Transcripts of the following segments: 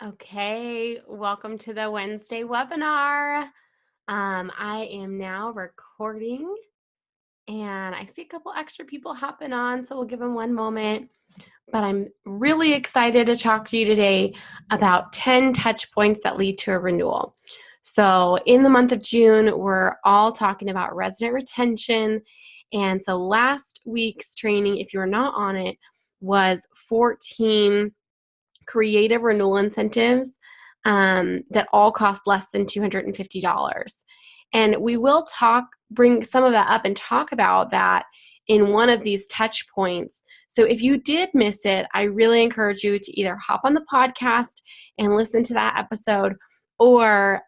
Okay, welcome to the Wednesday webinar. I am now recording and I see a couple extra people hopping on, so we'll give them one moment. But I'm really excited to talk to you today about 10 touch points that lead to a renewal. So in the month of June, we're all talking about resident retention. And so last week's training, if you're not on it, was 14 creative renewal incentives that all cost less than $250. And we will bring some of that up and talk about that in one of these touch points. So if you did miss it, I really encourage you to either hop on the podcast and listen to that episode, or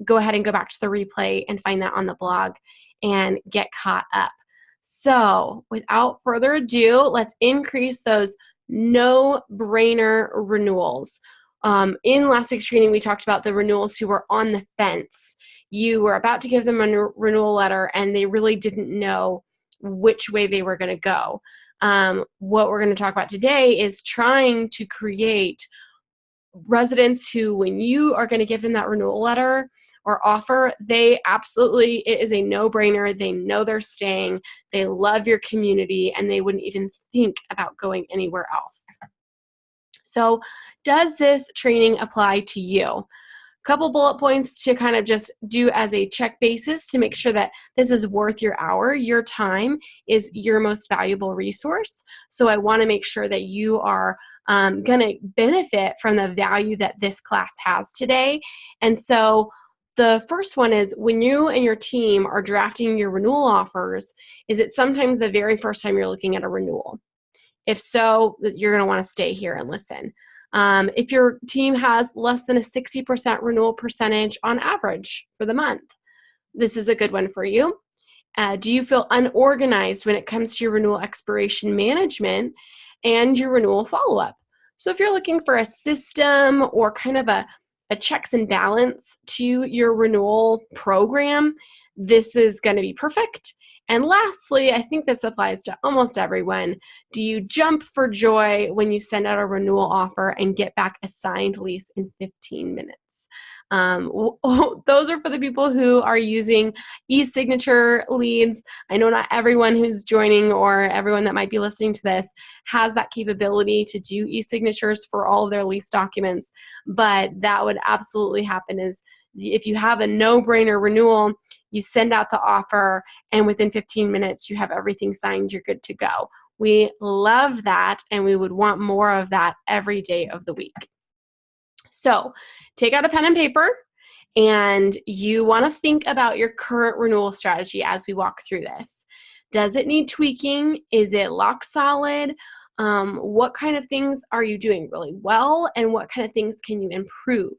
go ahead and go back to the replay and find that on the blog and get caught up. So without further ado, let's increase those no-brainer renewals. In last week's training, we talked about the renewals who were on the fence. You were about to give them a renewal letter, and they really didn't know which way they were going to go. What we're going to talk about today is trying to create residents who, when you are going to give them that renewal letter or offer, it is a no-brainer. They know they're staying, they love your community, and they wouldn't even think about going anywhere else. So does this training apply to you? Couple bullet points to kind of just do as a check basis to make sure that this is worth your hour. Your time is your most valuable resource. So I want to make sure that you are going to benefit from the value that this class has today. And so the first one is, when you and your team are drafting your renewal offers, is it sometimes the very first time you're looking at a renewal? If so, you're going to want to stay here and listen. If your team has less than a 60% renewal percentage on average for the month, this is a good one for you. Do you feel unorganized when it comes to your renewal expiration management and your renewal follow-up? So if you're looking for a system or kind of a checks and balance to your renewal program, this is going to be perfect. And lastly, I think this applies to almost everyone. Do you jump for joy when you send out a renewal offer and get back a signed lease in 15 minutes? Those are for the people who are using e-signature leads. I know not everyone who's joining or everyone that might be listening to this has that capability to do e-signatures for all of their lease documents, but that would absolutely happen. Is if you have a no-brainer renewal, you send out the offer, and within 15 minutes, you have everything signed, you're good to go. We love that, and we would want more of that every day of the week. So take out a pen and paper, and you want to think about your current renewal strategy as we walk through this. Does it need tweaking? Is it lock solid? What kind of things are you doing really well, and what kind of things can you improve?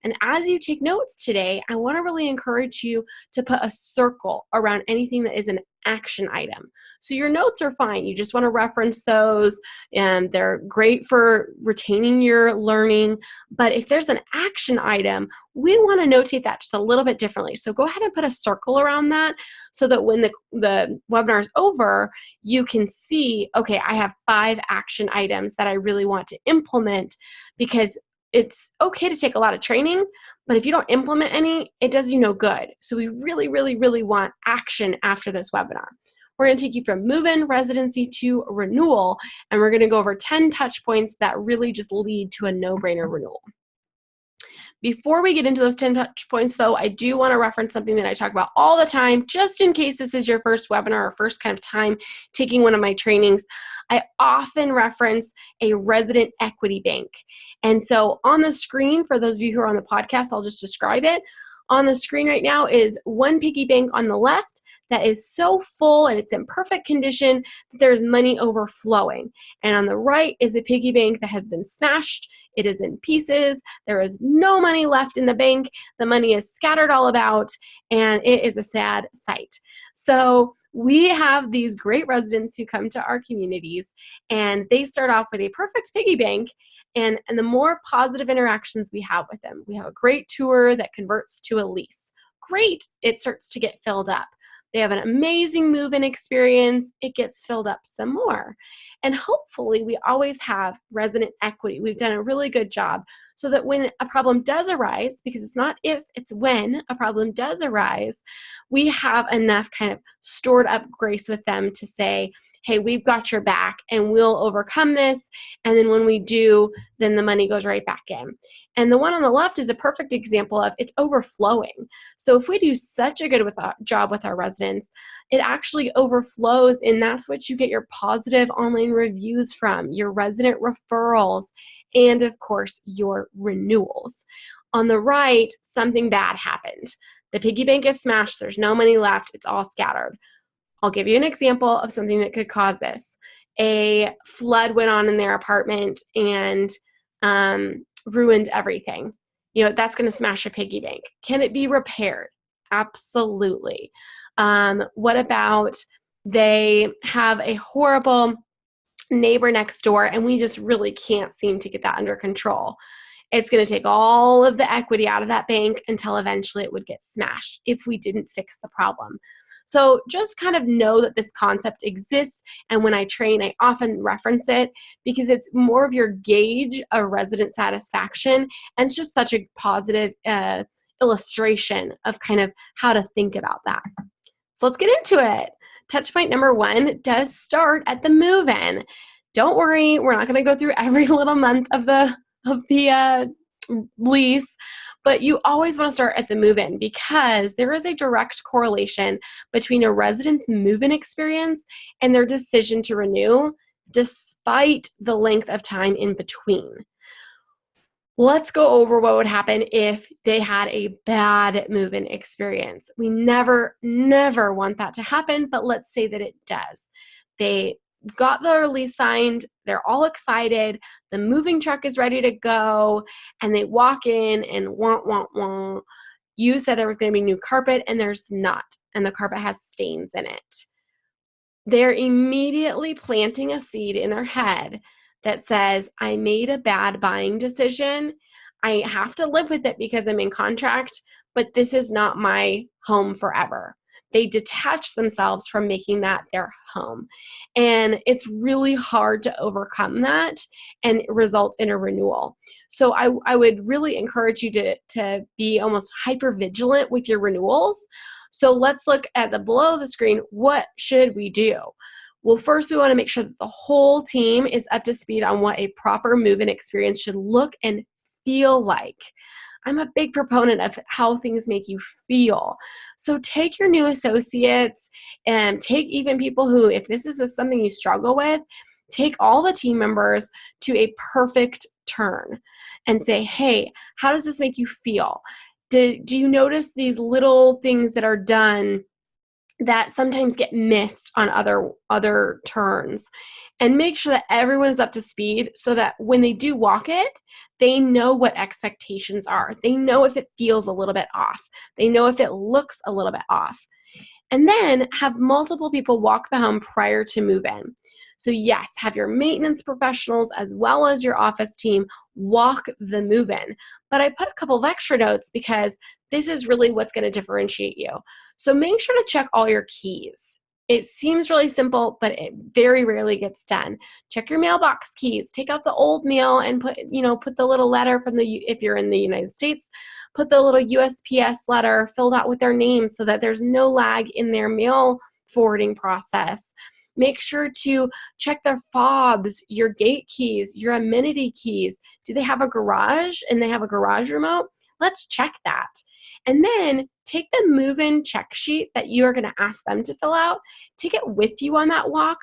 And as you take notes today, I want to really encourage you to put a circle around anything that is an action item. So your notes are fine. You just want to reference those, and they're great for retaining your learning. But if there's an action item, we want to notate that just a little bit differently. So go ahead and put a circle around that so that when the webinar is over, you can see, okay, I have 5 action items that I really want to implement, because it's okay to take a lot of training, but if you don't implement any, it does you no good. So we really, really, really want action after this webinar. We're going to take you from move-in, residency to renewal, and we're going to go over 10 touch points that really just lead to a no-brainer renewal. Before we get into those 10 touch points, though, I do want to reference something that I talk about all the time, just in case this is your first webinar or first kind of time taking one of my trainings. I often reference a resident equity bank. And so on the screen, for those of you who are on the podcast, I'll just describe it. On the screen right now is one piggy bank on the left that is so full and it's in perfect condition that there's money overflowing. And on the right is a piggy bank that has been smashed. It is in pieces. There is no money left in the bank. The money is scattered all about, and it is a sad sight. So we have these great residents who come to our communities, and they start off with a perfect piggy bank. And the more positive interactions we have with them, we have a great tour that converts to a lease. Great, it starts to get filled up. They have an amazing move-in experience. It gets filled up some more. And hopefully we always have resident equity. We've done a really good job so that when a problem does arise, because it's not if, it's when a problem does arise, we have enough kind of stored up grace with them to say, hey, we've got your back and we'll overcome this. And then when we do, then the money goes right back in. And the one on the left is a perfect example of it's overflowing. So if we do such a good job with our residents, it actually overflows, and that's what you get your positive online reviews from, your resident referrals, and of course, your renewals. On the right, something bad happened. The piggy bank is smashed. There's no money left. It's all scattered. I'll give you an example of something that could cause this. A flood went on in their apartment and ruined everything. You know, that's going to smash a piggy bank. Can it be repaired? Absolutely. What about they have a horrible neighbor next door and we just really can't seem to get that under control? It's going to take all of the equity out of that bank until eventually it would get smashed if we didn't fix the problem. So just kind of know that this concept exists, and when I train, I often reference it because it's more of your gauge of resident satisfaction, and it's just such a positive illustration of kind of how to think about that. So let's get into it. Touch point number 1 does start at the move-in. Don't worry, we're not going to go through every little month of the lease, but you always want to start at the move-in because there is a direct correlation between a resident's move-in experience and their decision to renew, despite the length of time in between. Let's go over what would happen if they had a bad move-in experience. We never want that to happen, but let's say that it does. They got their lease signed, they're all excited, the moving truck is ready to go, and they walk in and wah. You said there was going to be new carpet, and there's not, and the carpet has stains in it. They're immediately planting a seed in their head that says, I made a bad buying decision. I have to live with it because I'm in contract, but this is not my home forever. They detach themselves from making that their home. And it's really hard to overcome that and result in a renewal. So I would really encourage you to be almost hyper vigilant with your renewals. So let's look at the below the screen. What should we do? Well, first we want to make sure that the whole team is up to speed on what a proper move-in experience should look and feel like. I'm a big proponent of how things make you feel. So take your new associates and take even people who, if this is something you struggle with, take all the team members to a perfect turn and say, hey, how does this make you feel? Do you notice these little things that are done that sometimes get missed on other turns? And make sure that everyone is up to speed so that when they do walk it, they know what expectations are. They know if it feels a little bit off. They know if it looks a little bit off. And then have multiple people walk the home prior to move-in. So yes, have your maintenance professionals as well as your office team walk the move-in. But I put a couple of extra notes because this is really what's going to differentiate you. So make sure to check all your keys. It seems really simple, but it very rarely gets done. Check your mailbox keys. Take out the old mail and put the little letter from if you're in the United States, put the little USPS letter filled out with their name so that there's no lag in their mail forwarding process. Make sure to check their fobs, your gate keys, your amenity keys. Do they have a garage and they have a garage remote? Let's check that. And then take the move-in check sheet that you are going to ask them to fill out, take it with you on that walk,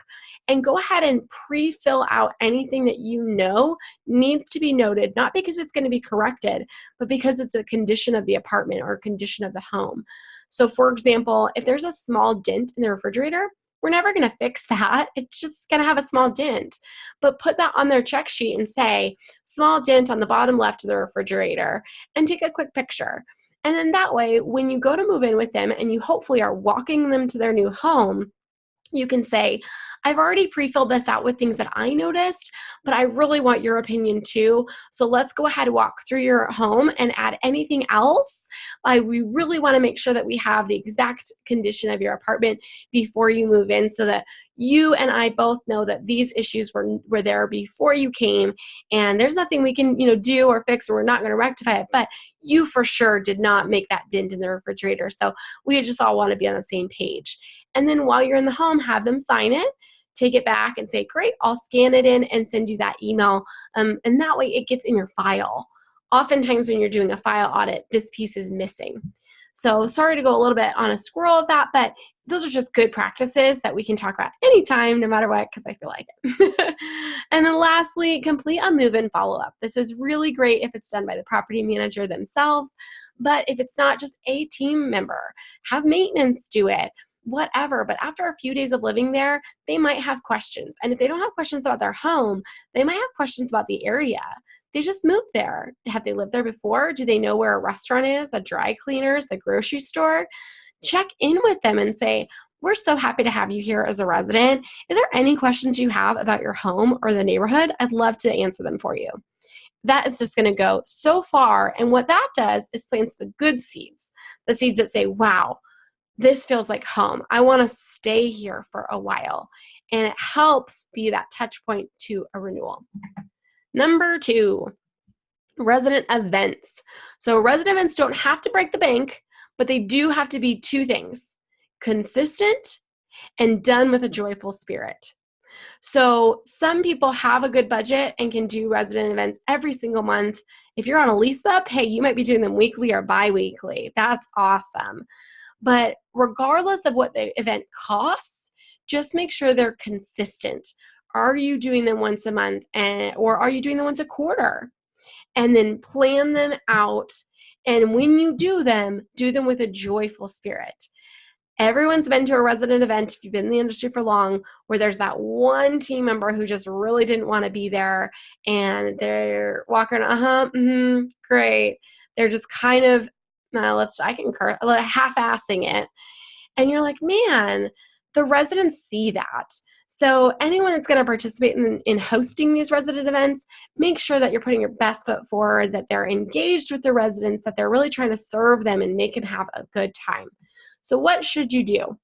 and go ahead and pre-fill out anything that you know needs to be noted, not because it's going to be corrected, but because it's a condition of the apartment or a condition of the home. So for example, if there's a small dent in the refrigerator, we're never going to fix that. It's just going to have a small dent. But put that on their check sheet and say, small dent on the bottom left of the refrigerator, and take a quick picture. And then that way, when you go to move in with them and you hopefully are walking them to their new home, You can say, I've already pre-filled this out with things that I noticed, but I really want your opinion too. So let's go ahead and walk through your home and add anything else. We really want to make sure that we have the exact condition of your apartment before you move in, so that you and I both know that these issues were there before you came, and there's nothing we can do or fix, or we're not going to rectify it, but you for sure did not make that dent in the refrigerator. So we just all want to be on the same page. And then while you're in the home, have them sign it, take it back and say, great, I'll scan it in and send you that email. And that way it gets in your file. Oftentimes when you're doing a file audit, this piece is missing. So sorry to go a little bit on a squirrel of that, but those are just good practices that we can talk about anytime, no matter what, because I feel like it. And then lastly, complete a move-in follow-up. This is really great if it's done by the property manager themselves, but if it's not, just a team member. Have maintenance do it. Whatever, but after a few days of living there, they might have questions. And if they don't have questions about their home, they might have questions about the area. They just moved there. Have they lived there before? Do they know where a restaurant is, a dry cleaners, the grocery store? Check in with them and say, we're so happy to have you here as a resident. Is there any questions you have about your home or the neighborhood? I'd love to answer them for you. That is just going to go so far. And what that does is plants the good seeds, the seeds that say, wow, this feels like home. I want to stay here for a while. And it helps be that touch point to a renewal. Number 2, resident events. So resident events don't have to break the bank, but they do have to be 2 things: consistent and done with a joyful spirit. So some people have a good budget and can do resident events every single month. If you're on a lease up, hey, you might be doing them weekly or bi-weekly. That's awesome. But regardless of what the event costs, just make sure they're consistent. Are you doing them once a month, or are you doing them once a quarter? And then plan them out. And when you do them with a joyful spirit. Everyone's been to a resident event, if you've been in the industry for long, where there's that one team member who just really didn't want to be there, and they're walking, great. They're just kind of, I can curse, like half-assing it. And you're like, man, the residents see that. So anyone that's going to participate in hosting these resident events, make sure that you're putting your best foot forward, that they're engaged with the residents, that they're really trying to serve them and make them have a good time. So what should you do?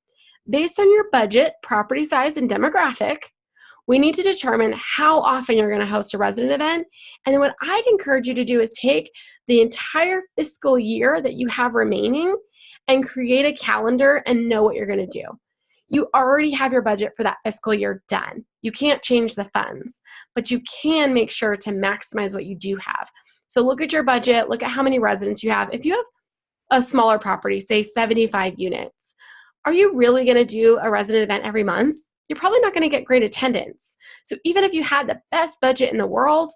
Based on your budget, property size, and demographic, we need to determine how often you're going to host a resident event. And then what I'd encourage you to do is take the entire fiscal year that you have remaining and create a calendar and know what you're going to do. You already have your budget for that fiscal year done. You can't change the funds, but you can make sure to maximize what you do have. So look at your budget, look at how many residents you have. If you have a smaller property, say 75 units, are you really going to do a resident event every month? You're probably not going to get great attendance. So even if you had the best budget in the world,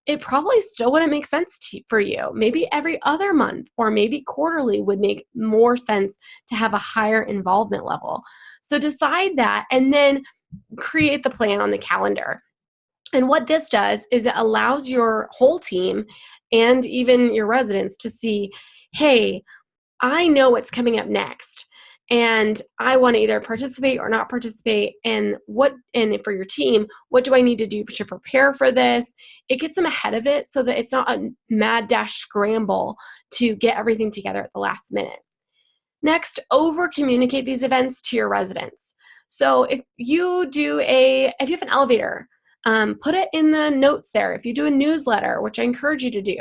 it probably still wouldn't make sense for you. Maybe every other month or maybe quarterly would make more sense to have a higher involvement level. So decide that and then create the plan on the calendar. And what this does is it allows your whole team and even your residents to see, hey, I know what's coming up next, and I want to either participate or not participate. And for your team, what do I need to do to prepare for this? It gets them ahead of it so that it's not a mad dash scramble to get everything together at the last minute. Next, over communicate these events to your residents. So if you have an elevator, put it in the notes there. If you do a newsletter, which I encourage you to do,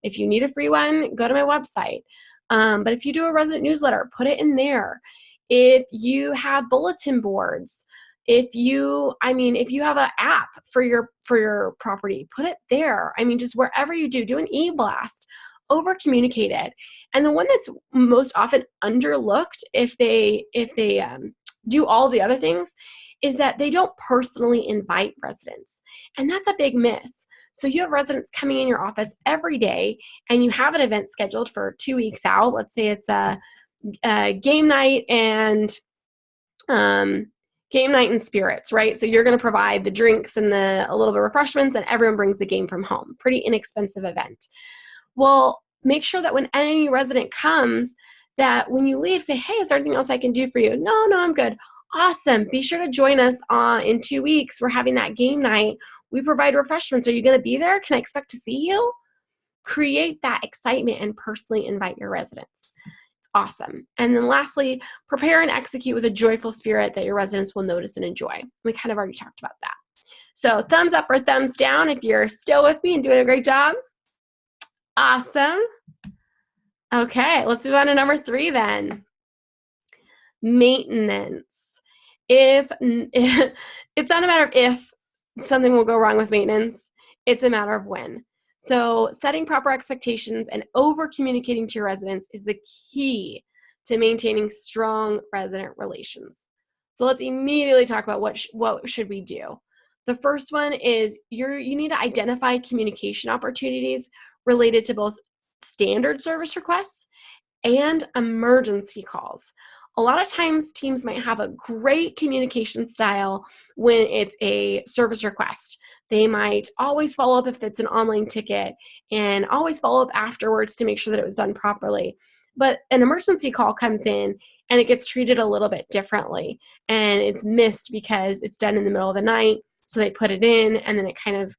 if you need a free one, go to my website. But if you do a resident newsletter, put it in there. If you have bulletin boards, if you have an app for your property, put it there. Just wherever you do an e-blast, over communicate it. And the one that's most often underlooked if they do all the other things is that they don't personally invite residents. And that's a big miss. So you have residents coming in your office every day and you have an event scheduled for 2 weeks out. Let's say it's a game night and spirits, right? So you're going to provide the drinks and a little bit of refreshments, and everyone brings the game from home. Pretty inexpensive event. Well, make sure that when any resident comes, that when you leave, say, hey, is there anything else I can do for you? No, I'm good. Awesome. Be sure to join us in 2 weeks. We're having that game night. We provide refreshments. Are you going to be there? Can I expect to see you? Create that excitement and personally invite your residents. It's awesome. And then lastly, prepare and execute with a joyful spirit that your residents will notice and enjoy. We kind of already talked about that. So thumbs up or thumbs down if you're still with me and doing a great job. Awesome. Okay, let's move on to number 3 then. Maintenance. It's not a matter of if something will go wrong with maintenance, it's a matter of when. So setting proper expectations and over communicating to your residents is the key to maintaining strong resident relations. So let's immediately talk about what should we do. The first one is you need to identify communication opportunities related to both standard service requests and emergency calls. A lot of times teams might have a great communication style when it's a service request. They might always follow up if it's an online ticket and always follow up afterwards to make sure that it was done properly. But an emergency call comes in and it gets treated a little bit differently and it's missed because it's done in the middle of the night. So they put it in and then it kind of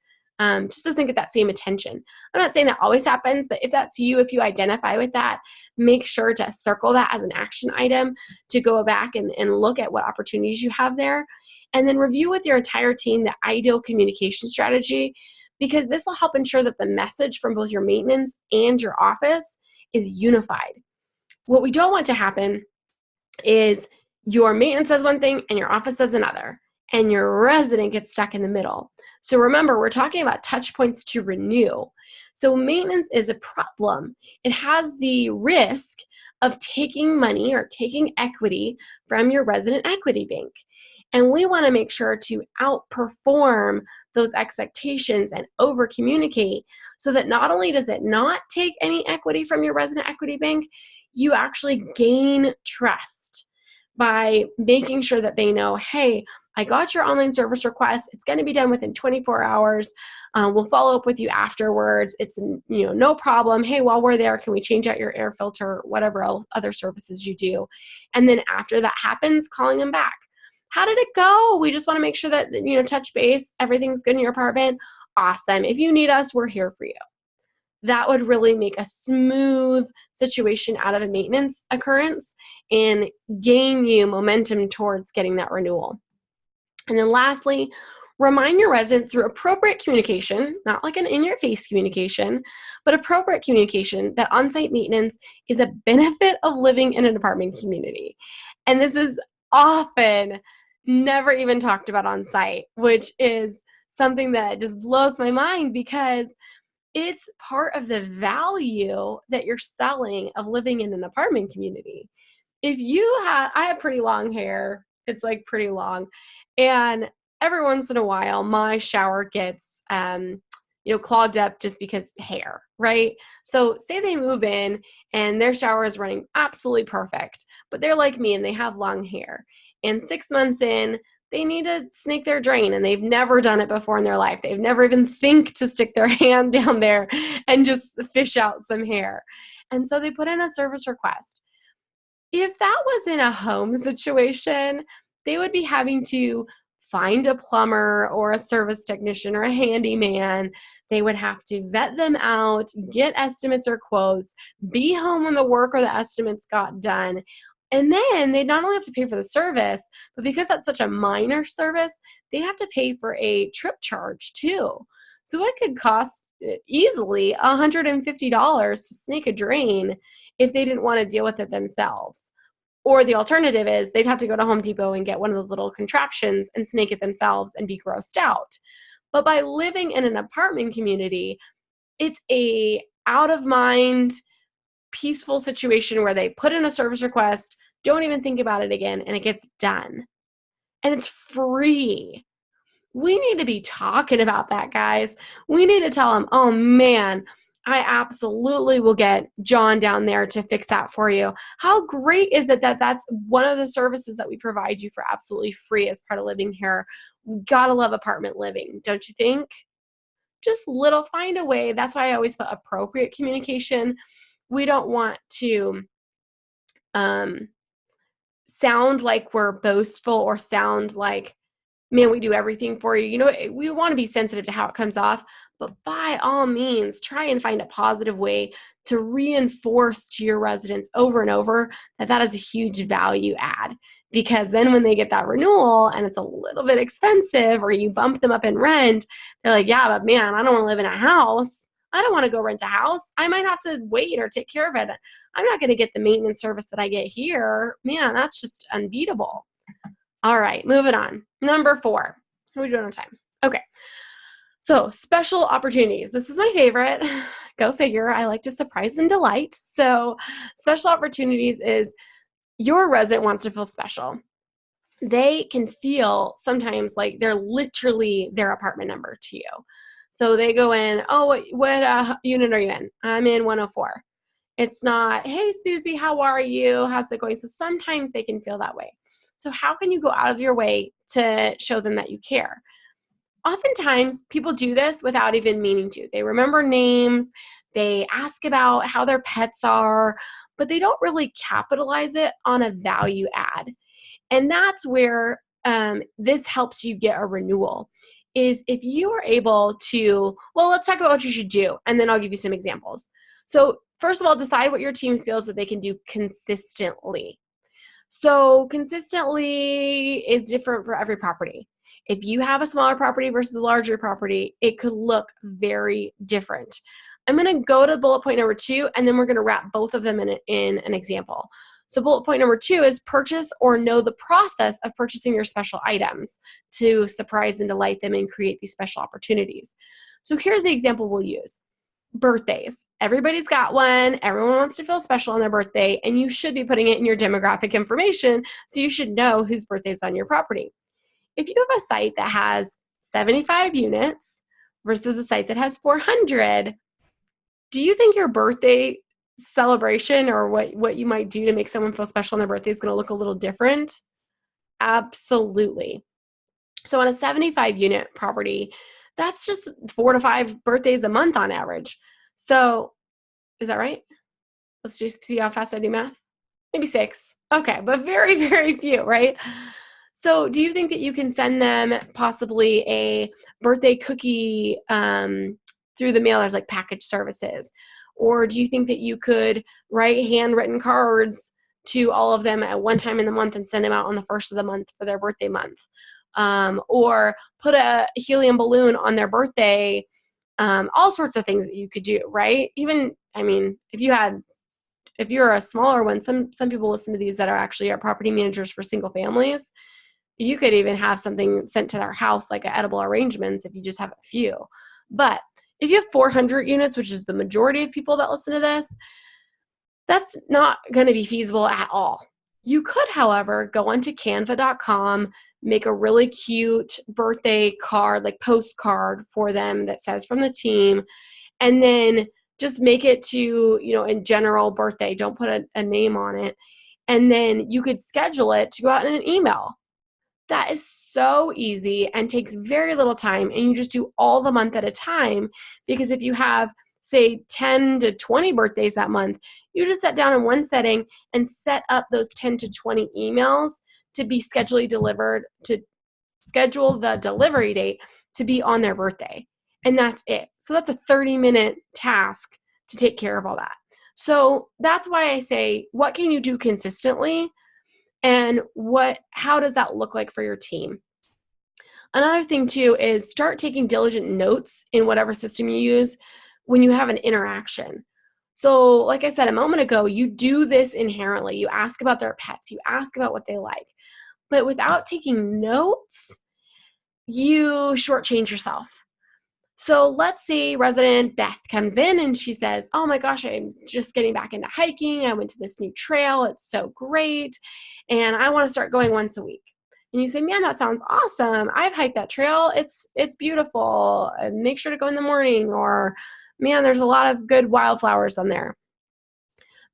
just doesn't get that same attention. I'm not saying that always happens, but if that's you, if you identify with that, make sure to circle that as an action item to go back and look at what opportunities you have there. And then review with your entire team the ideal communication strategy, because this will help ensure that the message from both your maintenance and your office is unified. What we don't want to happen is your maintenance says one thing and your office says another, and your resident gets stuck in the middle. So remember, we're talking about touch points to renew. So maintenance is a problem. It has the risk of taking money or taking equity from your resident equity bank. And we want to make sure to outperform those expectations and over communicate so that not only does it not take any equity from your resident equity bank, you actually gain trust by making sure that they know, hey, I got your online service request. It's going to be done within 24 hours. We'll follow up with you afterwards. It's no problem. Hey, while we're there, can we change out your air filter, whatever else, other services you do? And then after that happens, calling them back. How did it go? We just want to make sure that, touch base, everything's good in your apartment. Awesome. If you need us, we're here for you. That would really make a smooth situation out of a maintenance occurrence and gain you momentum towards getting that renewal. And then lastly, remind your residents through appropriate communication, not like an in-your-face communication, but appropriate communication that on-site maintenance is a benefit of living in an apartment community. And this is often never even talked about on site, which is something that just blows my mind because it's part of the value that you're selling of living in an apartment community. I have pretty long hair. It's like pretty long. And every once in a while, my shower gets, clogged up just because hair, right? So say they move in and their shower is running absolutely perfect, but they're like me and they have long hair. And 6 months in, they need to snake their drain and they've never done it before in their life. They've never even think to stick their hand down there and just fish out some hair. And so they put in a service request. If that was in a home situation, they would be having to find a plumber or a service technician or a handyman. They would have to vet them out, get estimates or quotes, be home when the work or the estimates got done. And then they'd not only have to pay for the service, but because that's such a minor service, they'd have to pay for a trip charge too. So it could cost easily $150 to snake a drain if they didn't want to deal with it themselves. Or the alternative is they'd have to go to Home Depot and get one of those little contraptions and snake it themselves and be grossed out. But by living in an apartment community, it's a out of mind, peaceful situation where they put in a service request, don't even think about it again, and it gets done. And it's free. We need to be talking about that, guys. We need to tell them, oh man, I absolutely will get John down there to fix that for you. How great is it that that's one of the services that we provide you for absolutely free as part of living here? Gotta love apartment living, don't you think? Just find a way. That's why I always put appropriate communication. We don't want to sound like we're boastful or sound like, man, we do everything for you. You know, we want to be sensitive to how it comes off, but by all means, try and find a positive way to reinforce to your residents over and over that that is a huge value add. Because then when they get that renewal and it's a little bit expensive or you bump them up in rent, they're like, yeah, but man, I don't want to live in a house. I don't want to go rent a house. I might have to wait or take care of it. I'm not going to get the maintenance service that I get here. Man, that's just unbeatable. All right, moving on. Number 4. How are we doing on time? Okay. So special opportunities. This is my favorite. Go figure. I like to surprise and delight. So special opportunities is your resident wants to feel special. They can feel sometimes like they're literally their apartment number to you. So they go in, oh, what unit are you in? I'm in 104. It's not, hey, Susie, how are you? How's it going? So sometimes they can feel that way. So how can you go out of your way to show them that you care? Oftentimes, people do this without even meaning to. They remember names, they ask about how their pets are, but they don't really capitalize it on a value add. And that's where this helps you get a renewal, is if you are able to, well, let's talk about what you should do, and then I'll give you some examples. So first of all, decide what your team feels that they can do consistently. So consistently is different for every property. If you have a smaller property versus a larger property, it could look very different. I'm going to go to bullet point number 2, and then we're going to wrap both of them in an example. So bullet point number 2 is purchase or know the process of purchasing your special items to surprise and delight them and create these special opportunities. So here's the example we'll use. Birthdays. Everybody's got one. Everyone wants to feel special on their birthday, and you should be putting it in your demographic information, so you should know whose birthday is on your property. If you have a site that has 75 units versus a site that has 400, do you think your birthday celebration or what you might do to make someone feel special on their birthday is going to look a little different? Absolutely. So on a 75 unit property, that's just 4 to 5 birthdays a month on average. So is that right? Let's just see how fast I do math. Maybe 6. Okay, but very, very few, right? So do you think that you can send them possibly a birthday cookie through the mail? There's like package services. Or do you think that you could write handwritten cards to all of them at one time in the month and send them out on the first of the month for their birthday month? Or put a helium balloon on their birthday, all sorts of things that you could do, right? Even, I mean, if you're a smaller one, some people listen to these that are actually our property managers for single families. You could even have something sent to their house, like edible arrangements, if you just have a few. But if you have 400 units, which is the majority of people that listen to this, that's not going to be feasible at all. You could, however, go onto canva.com, make a really cute birthday card, like postcard for them that says from the team, and then just make it to, in general birthday. Don't put a name on it. And then you could schedule it to go out in an email. That is so easy and takes very little time, and you just do all the month at a time, because if you have, say, 10 to 20 birthdays that month, you just sit down in one setting and set up those 10 to 20 emails to be delivered, to schedule the delivery date to be on their birthday. And that's it. So that's a 30-minute task to take care of all that. So that's why I say, what can you do consistently? And how does that look like for your team? Another thing too is start taking diligent notes in whatever system you use when you have an interaction. So like I said a moment ago, you do this inherently. You ask about their pets, you ask about what they like. But without taking notes, you shortchange yourself. So let's say resident Beth comes in and she says, oh my gosh, I'm just getting back into hiking. I went to this new trail. It's so great. And I want to start going once a week. And you say, man, that sounds awesome. I've hiked that trail. It's beautiful. Make sure to go in the morning. Or, man, there's a lot of good wildflowers on there.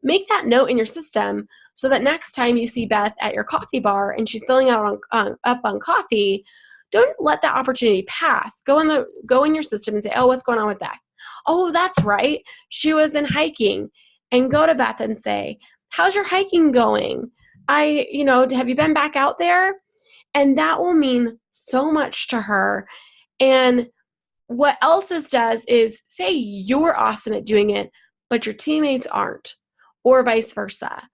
Make that note in your system so that next time you see Beth at your coffee bar and she's filling up on coffee, don't let that opportunity pass. Go in your system and say, oh, what's going on with Beth? Oh, that's right. She was in hiking. And go to Beth and say, how's your hiking going? have you been back out there? And that will mean so much to her. And what else this does is say you're awesome at doing it, but your teammates aren't, or vice versa.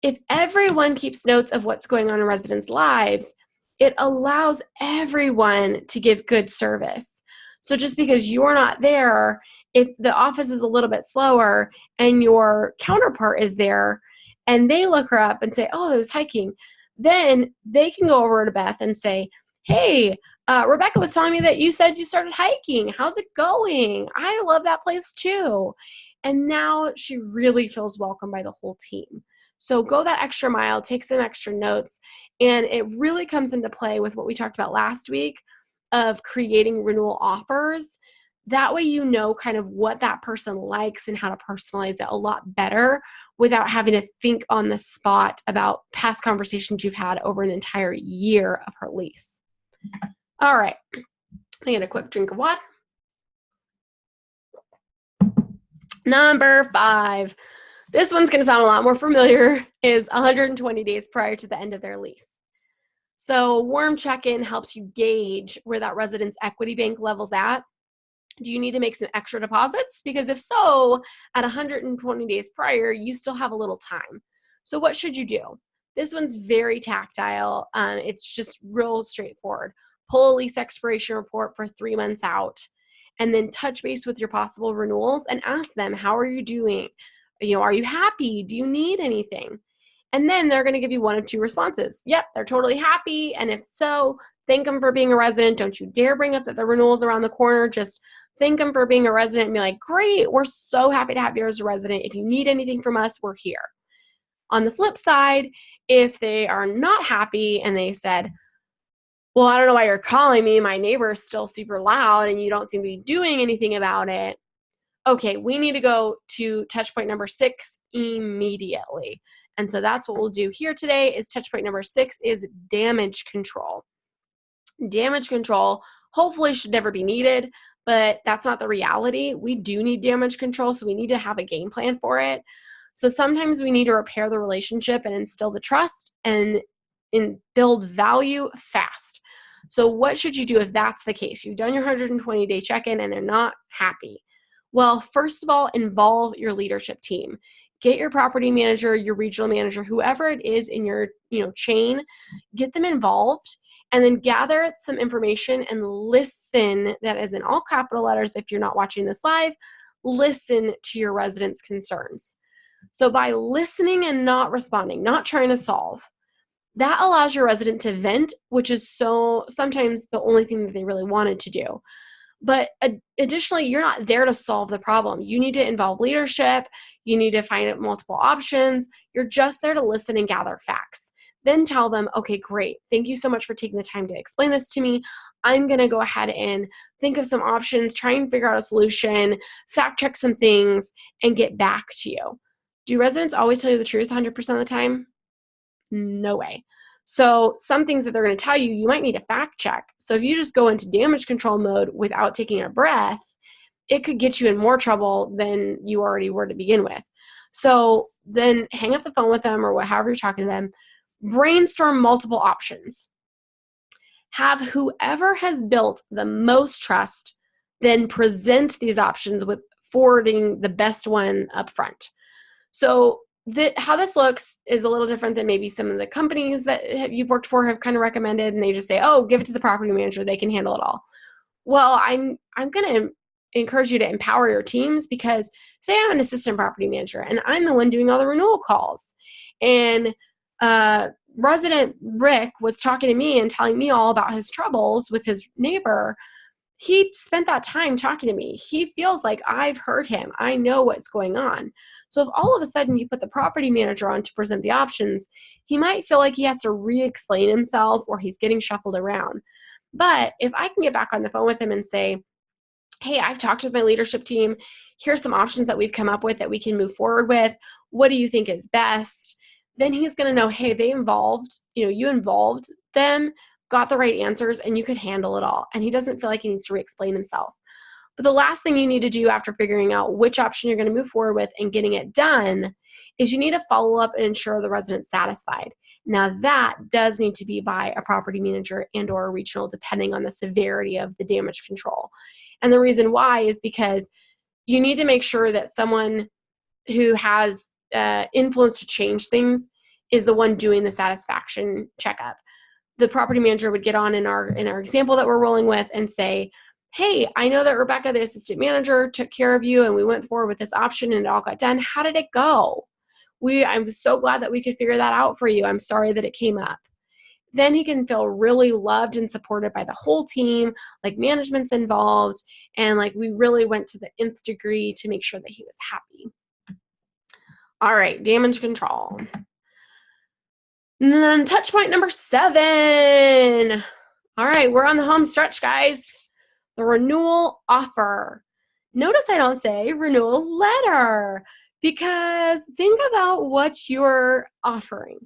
If everyone keeps notes of what's going on in residents' lives, it allows everyone to give good service. So just because you're not there, if the office is a little bit slower and your counterpart is there and they look her up and say, oh, there was hiking, then they can go over to Beth and say, hey, Rebecca was telling me that you said you started hiking. How's it going? I love that place too. And now she really feels welcome by the whole team. So go that extra mile, take some extra notes, and it really comes into play with what we talked about last week of creating renewal offers. That way you know kind of what that person likes and how to personalize it a lot better without having to think on the spot about past conversations you've had over an entire year of her lease. All right, I get a quick drink of water. Number 5. This one's going to sound a lot more familiar, is 120 days prior to the end of their lease. So warm check-in helps you gauge where that resident's equity bank level's at. Do you need to make some extra deposits? Because if so, at 120 days prior, you still have a little time. So what should you do? This one's very tactile. It's just real straightforward. Pull a lease expiration report for 3 months out, and then touch base with your possible renewals and ask them, how are you doing? Are you happy? Do you need anything? And then they're going to give you one of 2 responses. Yep, they're totally happy. And if so, thank them for being a resident. Don't you dare bring up that the renewal's around the corner. Just thank them for being a resident and be like, great, we're so happy to have you as a resident. If you need anything from us, we're here. On the flip side, if they are not happy and they said, well, I don't know why you're calling me. My neighbor's still super loud and you don't seem to be doing anything about it. Okay, we need to go to touch point number 6 immediately. And so that's what we'll do here today. Is touch point number 6 is damage control. Damage control hopefully should never be needed, but that's not the reality. We do need damage control, so we need to have a game plan for it. So sometimes we need to repair the relationship and instill the trust and build value fast. So what should you do if that's the case? You've done your 120-day check-in and they're not happy. Well, first of all, involve your leadership team. Get your property manager, your regional manager, whoever it is in your chain, get them involved, and then gather some information and listen. That is in all capital letters if you're not watching this live. Listen to your residents' concerns. So by listening and not responding, not trying to solve, that allows your resident to vent, which is sometimes the only thing that they really wanted to do. But additionally, you're not there to solve the problem. You need to involve leadership. You need to find out multiple options. You're just there to listen and gather facts. Then tell them, okay, great. Thank you so much for taking the time to explain this to me. I'm going to go ahead and think of some options, try and figure out a solution, fact check some things, and get back to you. Do residents always tell you the truth 100% of the time? No way. So some things that they're going to tell you, you might need to fact check. So if you just go into damage control mode without taking a breath, it could get you in more trouble than you already were to begin with. So then hang up the phone with them or however you're talking to them, brainstorm multiple options. Have whoever has built the most trust then present these options with forwarding the best one up front. So how this looks is a little different than maybe some of the companies that you've worked for have kind of recommended, and they just say, oh, give it to the property manager, they can handle it all. Well, I'm going to encourage you to empower your teams, because say I'm an assistant property manager and I'm the one doing all the renewal calls, and resident Rick was talking to me and telling me all about his troubles with his neighbor. He spent that time talking to me. He feels like I've heard him. I know what's going on. So if all of a sudden you put the property manager on to present the options, he might feel like he has to re-explain himself or he's getting shuffled around. But if I can get back on the phone with him and say, hey, I've talked with my leadership team. Here's some options that we've come up with that we can move forward with. What do you think is best? Then he's going to know, hey, you involved them, got the right answers, and you could handle it all. And he doesn't feel like he needs to re-explain himself. But the last thing you need to do after figuring out which option you're going to move forward with and getting it done is you need to follow up and ensure the resident's satisfied. Now that does need to be by a property manager and or a regional, depending on the severity of the damage control. And the reason why is because you need to make sure that someone who has influence to change things is the one doing the satisfaction checkup. The property manager would get on in our example that we're rolling with and say, hey, I know that Rebecca, the assistant manager, took care of you and we went forward with this option and it all got done. How did it go? I'm so glad that we could figure that out for you. I'm sorry that it came up. Then he can feel really loved and supported by the whole team, like management's involved, and like we really went to the nth degree to make sure that he was happy. All right, damage control. And then touch point number 7. All right, we're on the home stretch, guys. The renewal offer. Notice I don't say renewal letter, because think about what you're offering.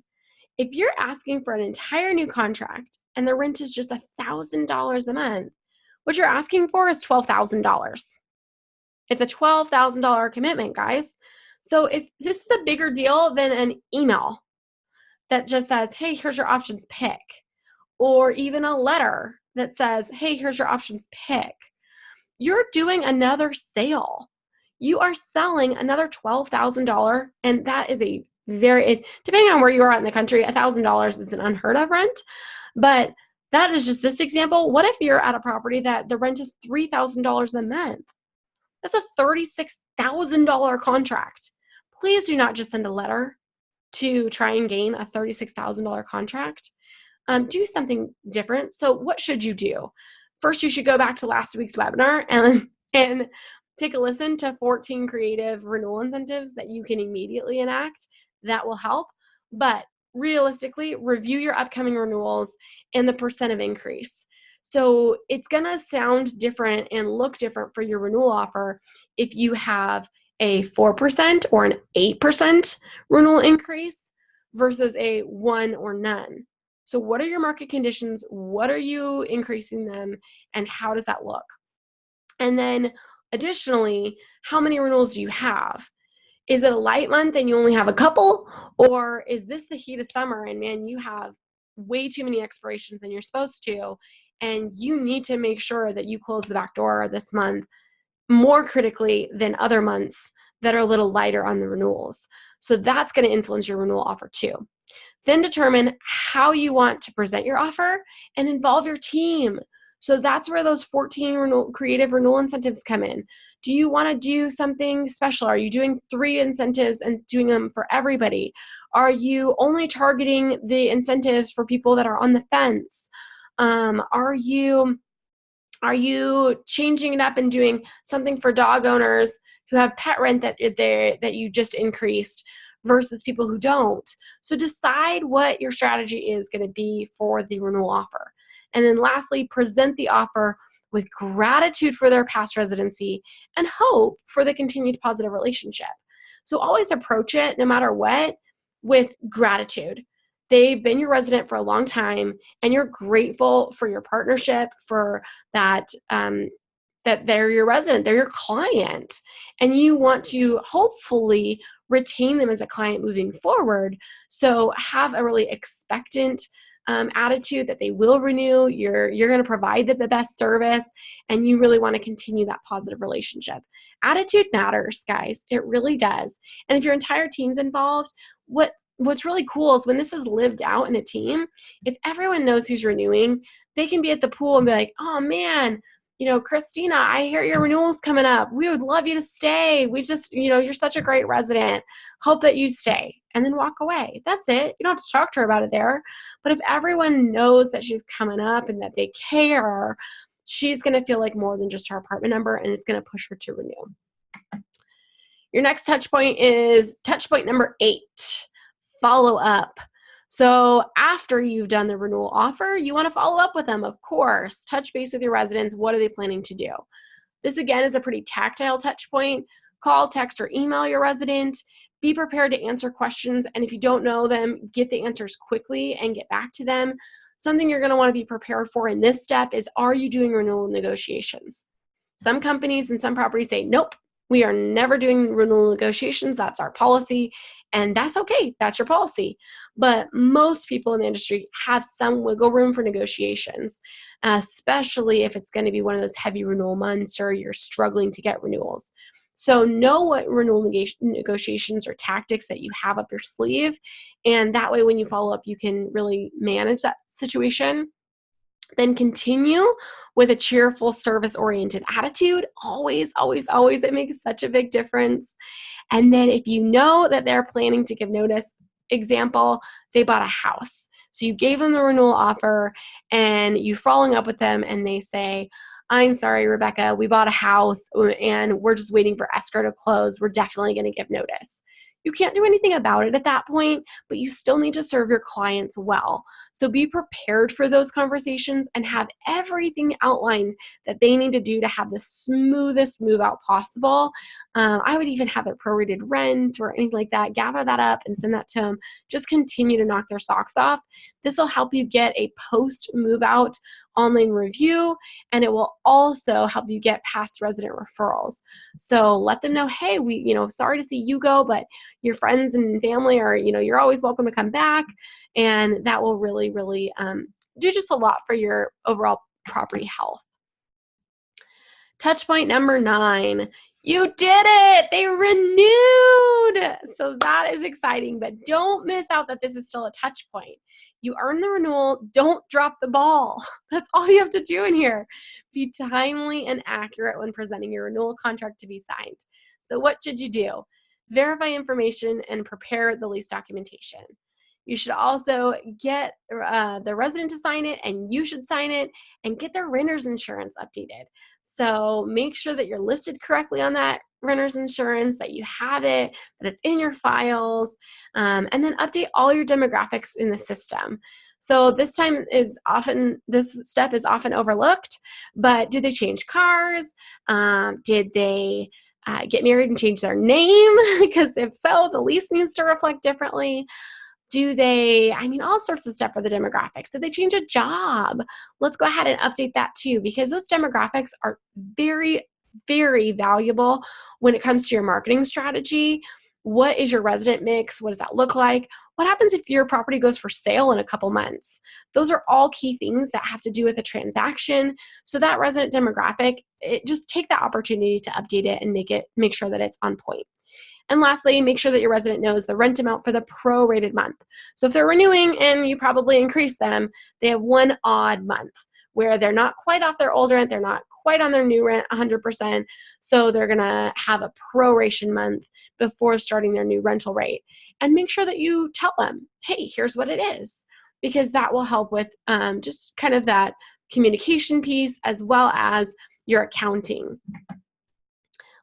If you're asking for an entire new contract and the rent is just $1,000 a month, what you're asking for is $12,000. It's a $12,000 commitment, guys. So if this is a bigger deal than an email that just says, hey, here's your options, pick, or even a letter that says, hey, here's your options, pick, you're doing another sale. You are selling another $12,000, and that is a depending on where you are in the country, $1,000 is an unheard of rent, but that is just this example. What if you're at a property that the rent is $3,000 a month? That's a $36,000 contract. Please do not just send a letter to try and gain a $36,000 contract. Do something different. So what should you do? First, you should go back to last week's webinar and take a listen to 14 creative renewal incentives that you can immediately enact. That will help. But realistically, review your upcoming renewals and the percent of increase. So it's going to sound different and look different for your renewal offer if you have a 4% or an 8% renewal increase versus a 1 or none. So what are your market conditions? What are you increasing them? And how does that look? And then additionally, how many renewals do you have? Is it a light month and you only have a couple? Or is this the heat of summer and man, you have way too many expirations than you're supposed to, and you need to make sure that you close the back door this month more critically than other months that are a little lighter on the renewals. So that's going to influence your renewal offer too. Then determine how you want to present your offer and involve your team. So that's where those 14 creative renewal incentives come in. Do you want to do something special? Are you doing 3 incentives and doing them for everybody? Are you only targeting the incentives for people that are on the fence? Are you changing it up and doing something for dog owners who have pet rent that you just increased versus people who don't? So decide what your strategy is going to be for the renewal offer. And then lastly, present the offer with gratitude for their past residency and hope for the continued positive relationship. So always approach it, no matter what, with gratitude. They've been your resident for a long time, and you're grateful for your partnership, for that, that they're your resident, they're your client, and you want to hopefully retain them as a client moving forward. So have a really expectant attitude that they will renew. You're going to provide them the best service, and you really want to continue that positive relationship. Attitude matters, guys. It really does. And if your entire team's involved, what's really cool is when this is lived out in a team, if everyone knows who's renewing, they can be at the pool and be like, oh man, Christina, I hear your renewal's coming up. We would love you to stay. We just, you're such a great resident. Hope that you stay. And then walk away. That's it. You don't have to talk to her about it there. But if everyone knows that she's coming up and that they care, she's going to feel like more than just her apartment number, and it's going to push her to renew. Your next touch point is touch point number 8, follow up. So after you've done the renewal offer, you want to follow up with them, of course. Touch base with your residents. What are they planning to do? This, again, is a pretty tactile touch point. Call, text, or email your resident. Be prepared to answer questions, and if you don't know them, get the answers quickly and get back to them. Something you're going to want to be prepared for in this step is, are you doing renewal negotiations? Some companies and some properties say, nope, We are never doing renewal negotiations. That's our policy. And that's okay. That's your policy. But most people in the industry have some wiggle room for negotiations, especially if it's going to be one of those heavy renewal months or you're struggling to get renewals. So know what renewal negotiations or tactics that you have up your sleeve. And that way, when you follow up, you can really manage that situation. Then continue with a cheerful, service-oriented attitude. Always, always, always. It makes such a big difference. And then if you know that they're planning to give notice, example, they bought a house. So you gave them the renewal offer and you're following up with them and they say, I'm sorry, Rebecca, we bought a house and we're just waiting for escrow to close. We're definitely going to give notice. You can't do anything about it at that point, but you still need to serve your clients well. So be prepared for those conversations and have everything outlined that they need to do to have the smoothest move out possible. I would even have a prorated rent or anything like that. Gather that up and send that to them. Just continue to knock their socks off. This will help you get a post move out online review, and it will also help you get past resident referrals. So let them know, hey, sorry to see you go, but your friends and family are, you're always welcome to come back. And that will really, really do just a lot for your overall property health. Touch point number 9. You did it! They renewed! So that is exciting, but don't miss out that this is still a touch point. You earn the renewal, don't drop the ball. That's all you have to do in here. Be timely and accurate when presenting your renewal contract to be signed. So what should you do? Verify information and prepare the lease documentation. You should also get the resident to sign it, and you should sign it, and get their renter's insurance updated. So make sure that you're listed correctly on that renter's insurance, that you have it, that it's in your files, and then update all your demographics in the system. So this step is often overlooked, but did they change cars? Did they get married and change their name? Because if so, the lease needs to reflect differently. All sorts of stuff for the demographics. Did they change a job? Let's go ahead and update that too, because those demographics are very, very valuable when it comes to your marketing strategy. What is your resident mix? What does that look like? What happens if your property goes for sale in a couple months? Those are all key things that have to do with a transaction. So that resident demographic, just take that opportunity to update it and make sure that it's on point. And lastly, make sure that your resident knows the rent amount for the prorated month. So if they're renewing and you probably increase them, they have one odd month where they're not quite off their old rent, they're not quite on their new rent 100%, so they're gonna have a proration month before starting their new rental rate. And make sure that you tell them, hey, here's what it is, because that will help with just kind of that communication piece as well as your accounting.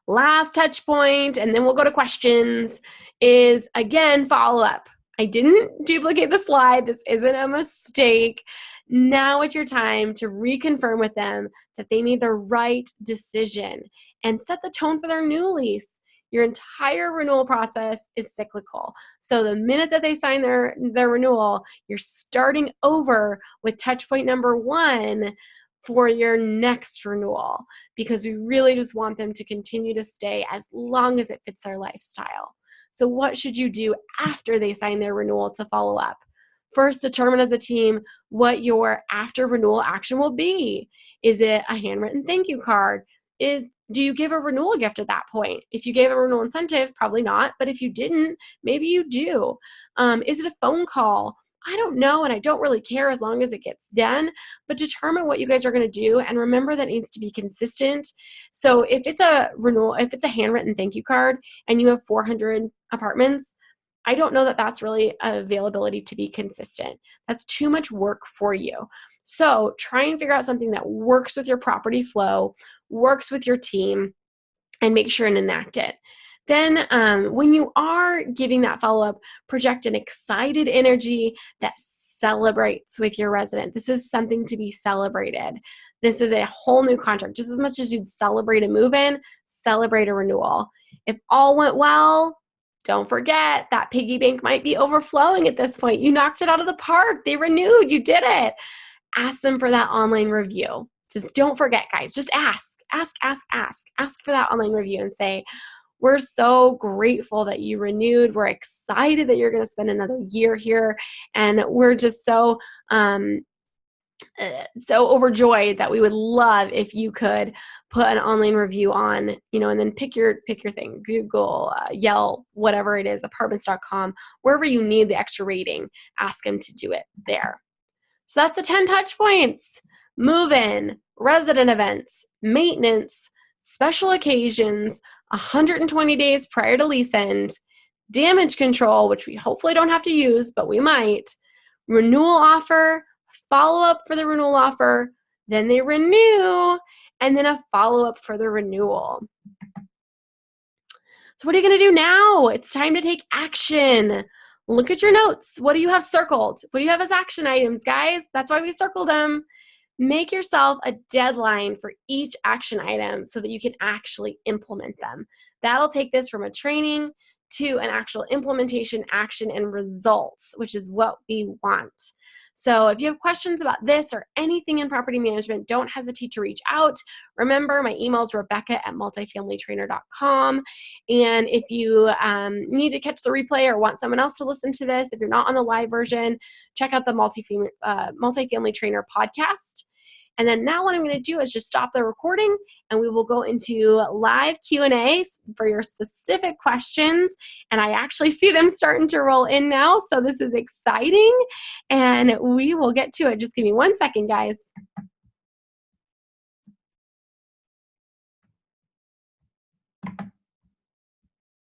Last touch point, and then we'll go to questions, is again, follow up. I didn't duplicate the slide. This isn't a mistake. Now it's your time to reconfirm with them that they made the right decision and set the tone for their new lease. Your entire renewal process is cyclical. So the minute that they sign their renewal, you're starting over with touch point number 1 for your next renewal, because we really just want them to continue to stay as long as it fits their lifestyle. So what should you do after they sign their renewal to follow up? First, determine as a team what your after renewal action will be. Is it a handwritten thank you card? Do you give a renewal gift at that point? If you gave a renewal incentive, probably not, but if you didn't, maybe you do. Is it a phone call? I don't know, and I don't really care as long as it gets done, but determine what you guys are going to do, and remember that it needs to be consistent. So if it's a renewal, if it's a handwritten thank you card and you have 400 apartments, I don't know that that's really availability to be consistent. That's too much work for you. So try and figure out something that works with your property flow, works with your team, and make sure and enact it. Then when you are giving that follow-up, project an excited energy that celebrates with your resident. This is something to be celebrated. This is a whole new contract. Just as much as you'd celebrate a move-in, celebrate a renewal. If all went well, don't forget that piggy bank might be overflowing at this point. You knocked it out of the park. They renewed. You did it. Ask them for that online review. Just don't forget, guys. Just ask. ask for that online review and say, we're so grateful that you renewed. We're excited that you're going to spend another year here. And we're just so overjoyed that we would love if you could put an online review on, and then pick your thing, Google, Yelp, whatever it is, apartments.com, wherever you need the extra rating, ask them to do it there. So that's the 10 touch points: move-in, resident events, maintenance, special occasions, 120 days prior to lease end, damage control, which we hopefully don't have to use, but we might, renewal offer, follow-up for the renewal offer, then they renew, and then a follow-up for the renewal. So what are you going to do now? It's time to take action. Look at your notes. What do you have circled? What do you have as action items, guys? That's why we circled them. Make yourself a deadline for each action item so that you can actually implement them. That'll take this from a training to an actual implementation, action, and results, which is what we want. So if you have questions about this or anything in property management, don't hesitate to reach out. Remember, my email is rebecca@multifamilytrainer.com. And if you need to catch the replay or want someone else to listen to this, if you're not on the live version, check out the Multifamily Trainer podcast. And then now what I'm going to do is just stop the recording and we will go into live Q&A for your specific questions. And I actually see them starting to roll in now. So this is exciting and we will get to it. Just give me 1 second, guys.